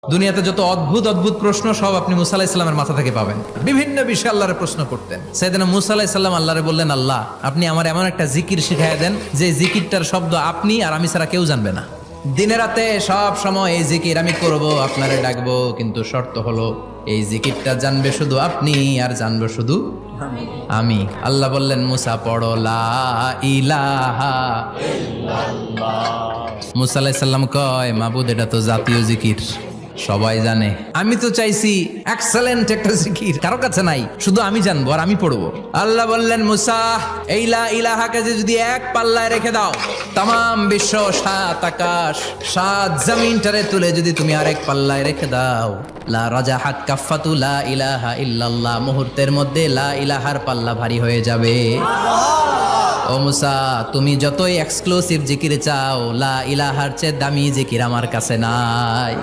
দুনিয়াতে যত অদ্ভুত অদ্ভুত প্রশ্ন সব আপনি মুসা আলাইহিস সালামের মাথা থেকে পাবেন। বিভিন্ন বিষয়ে আল্লাহরে প্রশ্ন করতেন। সাইয়েদনা মুসা আলাইহিস সালাম আল্লাহরে বললেন, আল্লাহ আপনি আমার এমন একটা জিকির শিখাইয়া দেন যে জিকিরটার শব্দ আপনি আর আমি ছাড়া কেউ জানবে না। দিনে রাতে সব সময় এই জিকির আমি করব, আপনারে ডাকবো, কিন্তু শর্ত হলো এই জিকিরটা জানবে শুধু আপনি আর জানবো শুধু আমি। আল্লাহ বললেন, মুসা পড়ো লা ইলাহা ইল্লাল্লাহ। মুসা আলাইহিস সালাম কয়, মাবুদ এটা তো জাতীয় জিকির, সবাই জানে। আমি তো চাইছি এক্সেলেন্ট একটা জিকির, কারো কাছে নাই, শুধু আমি জানবো আর আমি পড়বো। আল্লাহ বললেন, মুসা এই লা ইলাহাকে যদি এক পাল্লায় রেখে দাও, তামাম বিশ্ব, সাত আকাশ, সাত জমিনটারে তুলে যদি তুমি আরেক পাল্লায় রেখে দাও, লা রাজাহাত কাফাতু লা ইলাহা ইল্লাল্লাহ, মুহূর্তের মধ্যে লা ইলাহার পাল্লা ভারী হয়ে যাবে। ও মুসা, তুমি যতই এক্সক্লুসিভ জিকির চাও, লা ইলাহার চেয়ে দামি জিকির আমার কাছে নাই।